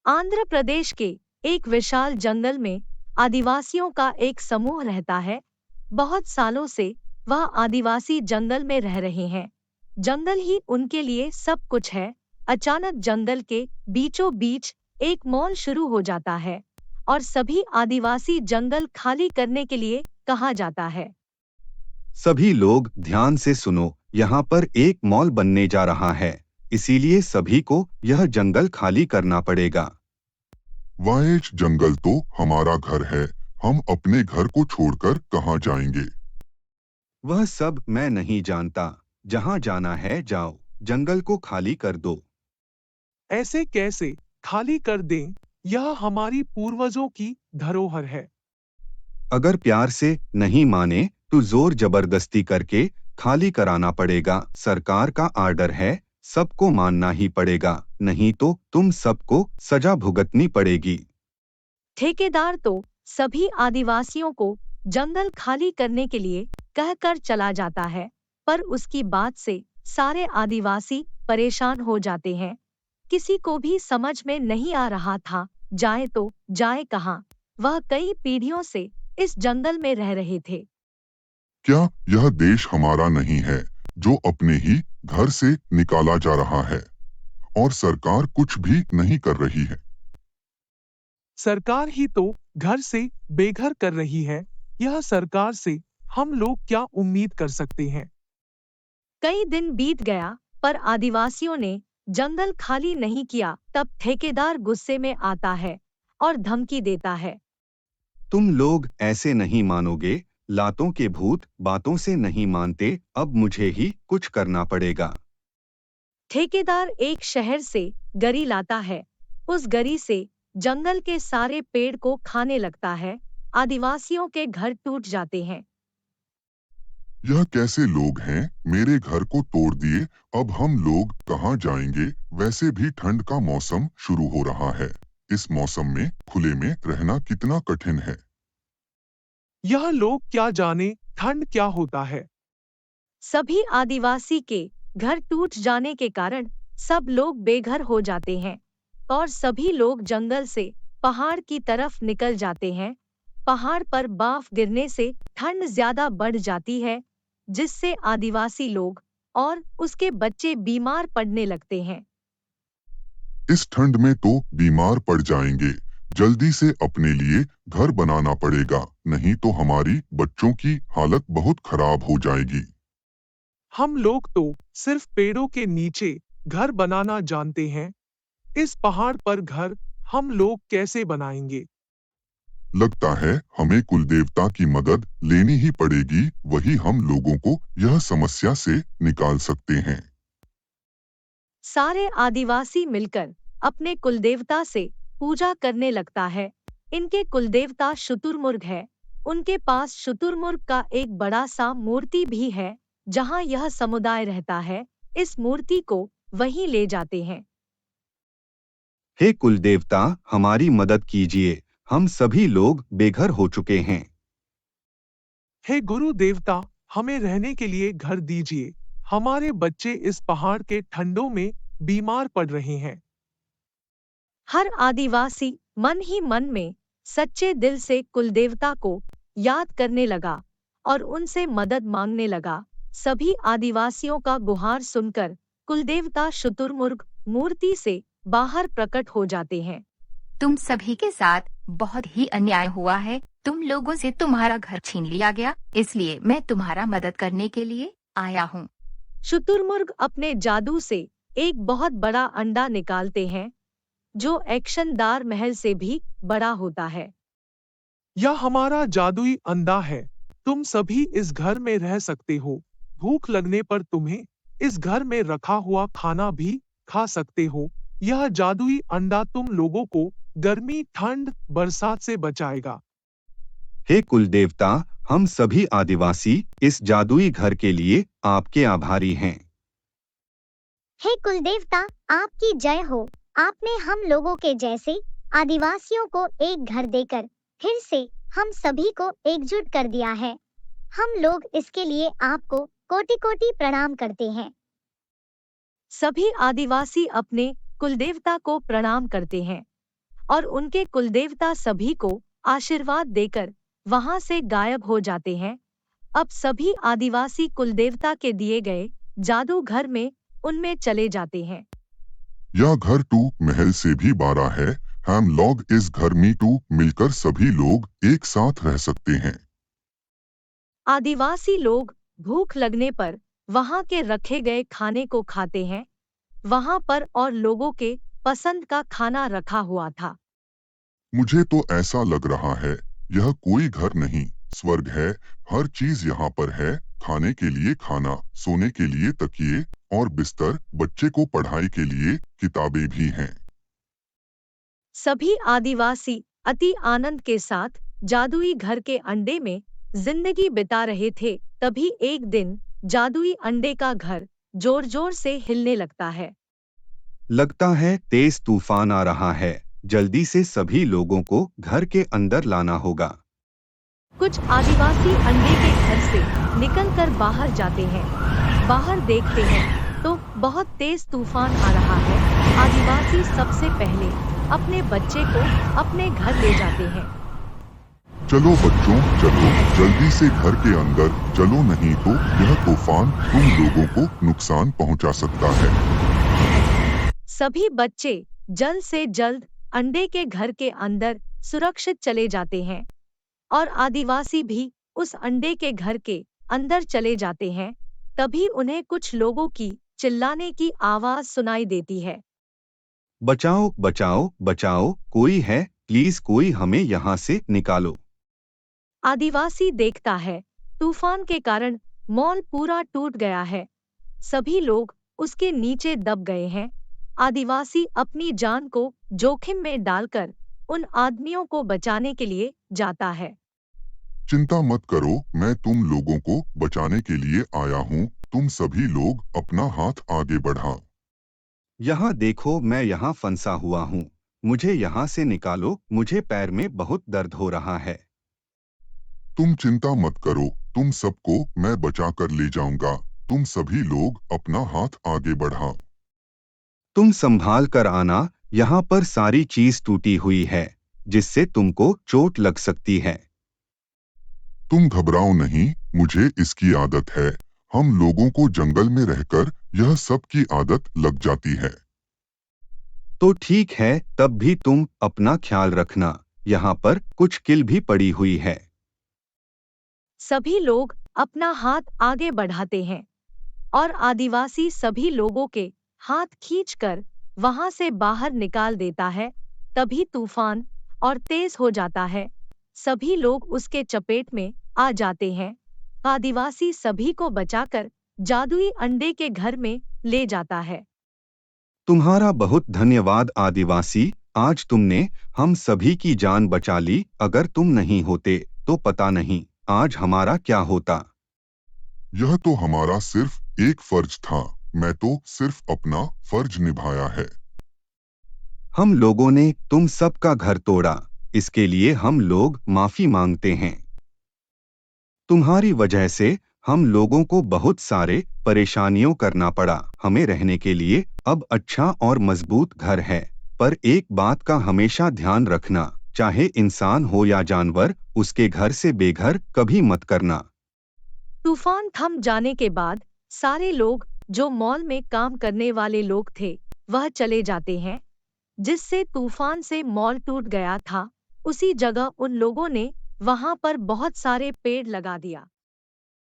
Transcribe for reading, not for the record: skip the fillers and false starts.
आंध्र प्रदेश के एक विशाल जंगल में आदिवासियों का एक समूह रहता है। बहुत सालों से वह आदिवासी जंगल में रह रहे हैं। जंगल ही उनके लिए सब कुछ है। अचानक जंगल के बीचों बीच एक मॉल शुरू हो जाता है और सभी आदिवासी जंगल खाली करने के लिए कहा जाता है। सभी लोग ध्यान से सुनो, यहाँ पर एक मॉल बनने जा रहा है, इसीलिए सभी को यह जंगल खाली करना पड़ेगा। वाइज जंगल तो हमारा घर है, हम अपने घर को छोड़कर कहाँ जाएंगे? वह सब मैं नहीं जानता, जहाँ जाना है जाओ, जंगल को खाली कर दो। ऐसे कैसे खाली कर दें? यह हमारी पूर्वजों की धरोहर है। अगर प्यार से नहीं माने तो जोर जबरदस्ती करके खाली कराना पड़ेगा। सरकार का आर्डर है, सबको मानना ही पड़ेगा, नहीं तो तुम सबको सजा भुगतनी पड़ेगी। ठेकेदार तो सभी आदिवासियों को जंगल खाली करने के लिए कहकर चला जाता है, पर उसकी बात से सारे आदिवासी परेशान हो जाते हैं। किसी को भी समझ में नहीं आ रहा था जाए तो जाए कहाँ। वह कई पीढ़ियों से इस जंगल में रह रहे थे। क्या यह देश हमारा नहीं है जो अपने ही घर से निकाला जा रहा है और सरकार कुछ भी नहीं कर रही है? सरकार ही तो घर से बेघर कर रही है। यह सरकार से हम लोग क्या उम्मीद कर सकते हैं? कई दिन बीत गया पर आदिवासियों ने जंगल खाली नहीं किया। तब ठेकेदार गुस्से में आता है और धमकी देता है। तुम लोग ऐसे नहीं मानोगे, लातों के भूत बातों से नहीं मानते, अब मुझे ही कुछ करना पड़ेगा। ठेकेदार एक शहर से गरी लाता है। उस गरी से जंगल के सारे पेड़ को खाने लगता है। आदिवासियों के घर टूट जाते हैं। यह कैसे लोग हैं, मेरे घर को तोड़ दिए, अब हम लोग कहाँ जाएंगे? वैसे भी ठंड का मौसम शुरू हो रहा है, इस मौसम में खुले में रहना कितना कठिन है। यह लोग क्या जाने ठंड क्या होता है। सभी आदिवासी के घर टूट जाने के कारण सब लोग बेघर हो जाते हैं और सभी लोग जंगल से पहाड़ की तरफ निकल जाते हैं। पहाड़ पर बर्फ गिरने से ठंड ज्यादा बढ़ जाती है, जिससे आदिवासी लोग और उसके बच्चे बीमार पड़ने लगते हैं। इस ठंड में तो बीमार पड़ जाएंगे, जल्दी से अपने लिए घर बनाना पड़ेगा, नहीं तो हमारी बच्चों की हालत बहुत खराब हो जाएगी। हम लोग तो सिर्फ पेड़ों के नीचे घर बनाना जानते हैं। इस पहाड़ पर घर हम लोग कैसे बनाएंगे? लगता है हमें कुलदेवता की मदद लेनी ही पड़ेगी, वही हम लोगों को यह समस्या से निकाल सकते हैं। सारे आदिवासी मिलकर अपने कुलदेवता से पूजा करने लगता है। इनके कुलदेवता शुतुरमुर्ग है। उनके पास शुतुरमुर्ग का एक बड़ा सा मूर्ति भी है। जहाँ यह समुदाय रहता है, इस मूर्ति को वहीं ले जाते हैं। हे कुलदेवता, हमारी मदद कीजिए, हम सभी लोग बेघर हो चुके हैं। हे गुरु देवता, हमें रहने के लिए घर दीजिए। हमारे बच्चे इस पहाड़ के ठंडों में बीमार पड़ रहे हैं। हर आदिवासी मन ही मन में सच्चे दिल से कुलदेवता को याद करने लगा और उनसे मदद मांगने लगा। सभी आदिवासियों का गुहार सुनकर कुलदेवता शुतुरमुर्ग मूर्ति से बाहर प्रकट हो जाते हैं। तुम सभी के साथ बहुत ही अन्याय हुआ है। तुम लोगों से तुम्हारा घर छीन लिया गया, इसलिए मैं तुम्हारा मदद करने के लिए आया हूँ। शुतुरमुर्ग अपने जादू से एक बहुत बड़ा अंडा निकालते हैं, जो एक्शनदार महल से भी बड़ा होता है। यह हमारा जादुई अंडा है। तुम सभी इस घर में रह सकते हो। भूख लगने पर तुम्हें इस घर में रखा हुआ खाना भी खा सकते हो। यह जादुई अंडा तुम लोगों को गर्मी, ठंड, बरसात से बचाएगा। हे कुलदेवता, हम सभी आदिवासी इस जादुई घर के लिए आपके आभारी हैं। हे कुलदेवता, आपकी जय हो। आपने हम लोगों के जैसे आदिवासियों को एक घर देकर फिर से हम सभी को एकजुट कर दिया है। हम लोग इसके लिए आपको कोटि कोटि प्रणाम करते हैं। सभी आदिवासी अपने कुलदेवता को प्रणाम करते हैं। और उनके कुलदेवता सभी को आशीर्वाद देकर वहां से गायब हो जाते हैं। अब सभी आदिवासी कुलदेवता के दिए गए जादू घर में उनमें चले जाते हैं। यह घर टू महल से भी बड़ा है। हम लोग इस घर में टू मिलकर सभी लोग एक साथ रह सकते हैं। आदिवासी लोग भूख लगने पर वहां के रखे गए खाने को खाते हैं। वहां पर और लोगों के पसंद का खाना रखा हुआ था। मुझे तो ऐसा लग रहा है यह कोई घर नहीं स्वर्ग है। हर चीज यहाँ पर है। खाने के लिए खाना, सोने के लिए तकिए और बिस्तर, बच्चे को पढ़ाई के लिए किताबें भी हैं। सभी आदिवासी अति आनंद के साथ जादुई घर के अंडे में जिंदगी बिता रहे थे। तभी एक दिन जादुई अंडे का घर जोर जोर से हिलने लगता है। लगता है तेज तूफान आ रहा है। जल्दी से सभी लोगों को घर के अंदर लाना होगा। कुछ आदिवासी अंडे के घर से निकलकर बाहर जाते हैं। बाहर देखते हैं तो बहुत तेज तूफान आ रहा है। आदिवासी सबसे पहले अपने बच्चे को अपने घर ले जाते हैं। चलो बच्चों चलो, जल्दी से घर के अंदर चलो, नहीं तो यह तूफान तुम लोगों को नुकसान पहुंचा सकता है। सभी बच्चे जल्द से जल्द अंडे के घर के अंदर सुरक्षित चले जाते हैं और आदिवासी भी उस अंडे के घर के अंदर चले जाते हैं। तभी उन्हें कुछ लोगों की चिल्लाने की आवाज सुनाई देती है। बचाओ बचाओ बचाओ, कोई है, प्लीज कोई हमें यहाँ से निकालो। आदिवासी देखता है तूफान के कारण मॉल पूरा टूट गया है। सभी लोग उसके नीचे दब गए हैं। आदिवासी अपनी जान को जोखिम में डालकर उन आदमियों को बचाने के लिए जाता है। चिंता मत करो, मैं तुम लोगों को बचाने के लिए आया हूँ। तुम सभी लोग अपना हाथ आगे बढ़ाओ। यहाँ देखो, मैं यहाँ फंसा हुआ हूँ। मुझे यहाँ से निकालो, मुझे पैर में बहुत दर्द हो रहा है। तुम चिंता मत करो, तुम सबको मैं बचा कर ले जाऊंगा। तुम सभी लोग अपना हाथ आगे बढ़ाओ। तुम संभाल कर आना, यहाँ पर सारी चीज टूटी हुई है जिससे तुमको चोट लग सकती है। तुम घबराओ नहीं, मुझे इसकी आदत है। हम लोगों को जंगल में रहकर यह सब की आदत लग जाती है। तो ठीक है, तब भी तुम अपना ख्याल रखना। यहाँ पर कुछ किल भी पड़ी हुई है। सभी लोग अपना हाथ आगे बढ़ाते हैं और आदिवासी सभी लोगों के हाथ खींचकर वहां से बाहर निकाल देता है। तभी तूफान और तेज हो जाता है। सभी लोग उसके चपेट में आ जाते हैं। आदिवासी सभी को बचाकर जादुई अंडे के घर में ले जाता है। तुम्हारा बहुत धन्यवाद आदिवासी, आज तुमने हम सभी की जान बचा ली। अगर तुम नहीं होते तो पता नहीं आज हमारा क्या होता। यह तो हमारा सिर्फ एक फर्ज था। मैं तो सिर्फ अपना फर्ज निभाया है। हम लोगों ने तुम सबका घर तोड़ा, इसके लिए हम लोग माफी मांगते हैं। तुम्हारी वजह से हम लोगों को बहुत सारे परेशानियों करना पड़ा। हमें रहने के लिए अब अच्छा और मजबूत घर है। पर एक बात का हमेशा ध्यान रखना, चाहे इंसान हो या जानवर, उसके घर से बेघर कभी मत करना। तूफान थम जाने के बाद सारे लोग जो मॉल में काम करने वाले लोग थे वह चले जाते हैं। जिससे तूफान से मॉल टूट गया था, उसी जगह उन लोगों ने वहां पर बहुत सारे पेड़ लगा दिया।